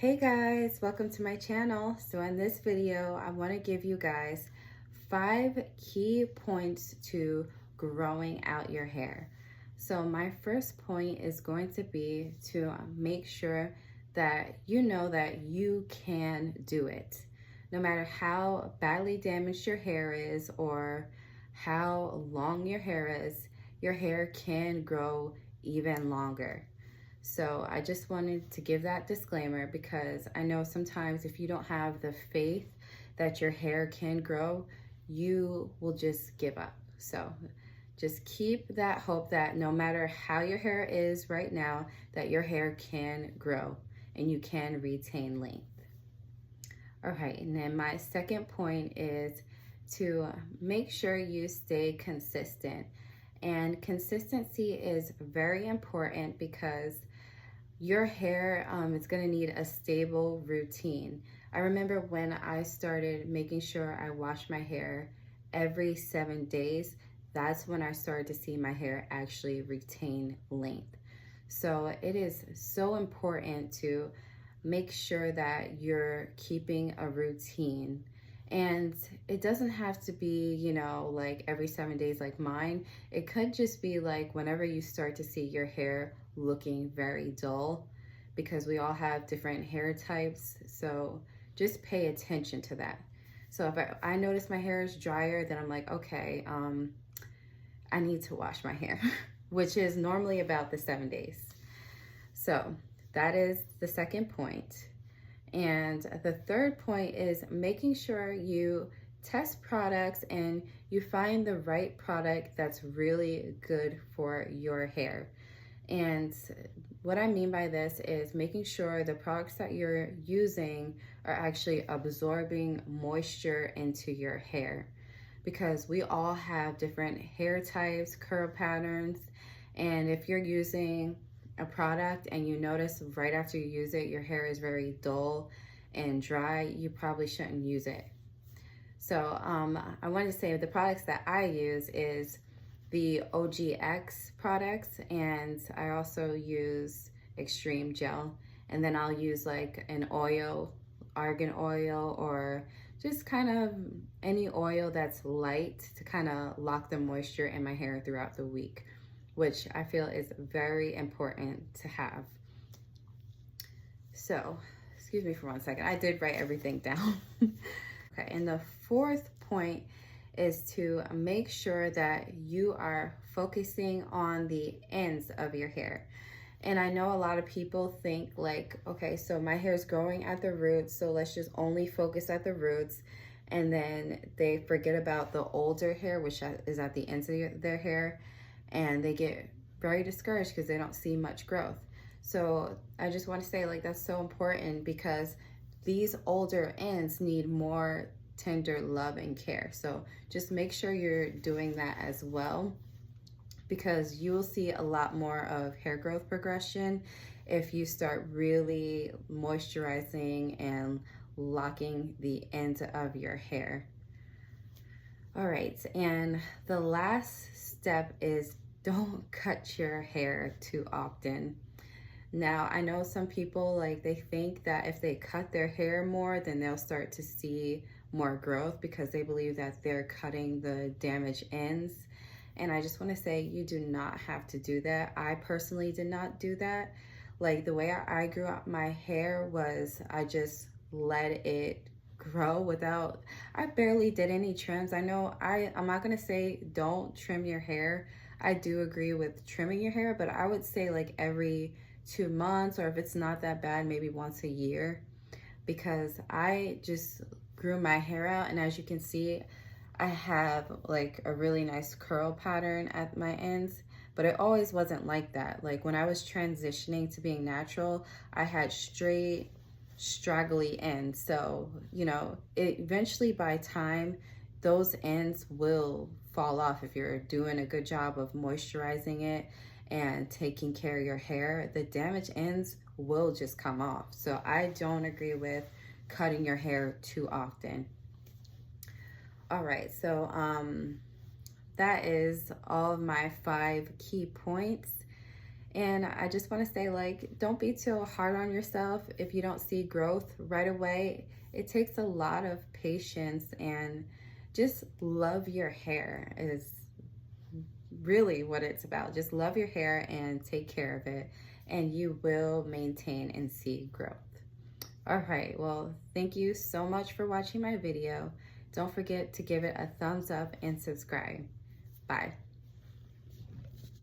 Hey guys, welcome to my channel. So in this video, I want to give you guys 5 key points to growing out your hair. So my first point is going to be to make sure that you know that you can do it. No matter how badly damaged your hair is or how long your hair can grow even longer. So I just wanted to give that disclaimer because I know sometimes if you don't have the faith that your hair can grow, you will just give up. So just keep that hope that no matter how your hair is right now, that your hair can grow and you can retain length. All right, and then my second point is to make sure you stay consistent. And consistency is very important because your hair is going to need a stable routine. I remember when I started making sure I wash my hair every 7 days, that's when I started to see my hair actually retain length. So it is so important to make sure that you're keeping a routine. And it doesn't have to be, like every 7 days like mine. It could just be like whenever you start to see your hair looking very dull, because we all have different hair types. So just pay attention to that. So if I notice my hair is drier, then I'm like, okay, I need to wash my hair, which is normally about the 7 days. So that is the second point. And the third point is making sure you test products and you find the right product that's really good for your hair. And what I mean by this is making sure the products that you're using are actually absorbing moisture into your hair, because we all have different hair types, curl patterns, and if you're using a product and you notice right after you use it your hair is very dull and dry, you probably shouldn't use it. So I wanted to say the products that I use is the OGX products, and I also use Extreme Gel, and then I'll use like an oil, argan oil, or just kind of any oil that's light to kind of lock the moisture in my hair throughout the week, which I feel is very important to have. So, excuse me for 1 second. I did write everything down. Okay, and the fourth point is to make sure that you are focusing on the ends of your hair. And I know a lot of people think like, okay, so my hair is growing at the roots, so let's just only focus at the roots. And then they forget about the older hair, which is at the ends of their hair, and they get very discouraged because they don't see much growth. So I just want to say, like, that's so important because these older ends need more tender love and care. So just make sure you're doing that as well, because you will see a lot more of hair growth progression if you start really moisturizing and locking the end of your hair. All right, and the last step is don't cut your hair too often. Now, I know some people, like, they think that if they cut their hair more, then they'll start to see more growth because they believe that they're cutting the damaged ends. And I just want to say you do not have to do that. I personally did not do that. Like, the way I grew up my hair was I just let it grow without, I barely did any trims. I know I'm not going to say don't trim your hair. I do agree with trimming your hair, but I would say like every 2 months, or if it's not that bad, maybe once a year, because I just grew my hair out, and as you can see, I have like a really nice curl pattern at my ends, but it always wasn't like that. Like when I was transitioning to being natural, I had straight, straggly ends. So, eventually by time, those ends will fall off if you're doing a good job of moisturizing it and taking care of your hair. The damaged ends will just come off. So I don't agree with cutting your hair too often. All right, so that is all of my 5 key points. And I just want to say, like, don't be too hard on yourself if you don't see growth right away. It takes a lot of patience, and just love your hair is really what it's about. Just love your hair and take care of it, and you will maintain and see growth. All right, well, thank you so much for watching my video. Don't forget to give it a thumbs up and subscribe. Bye.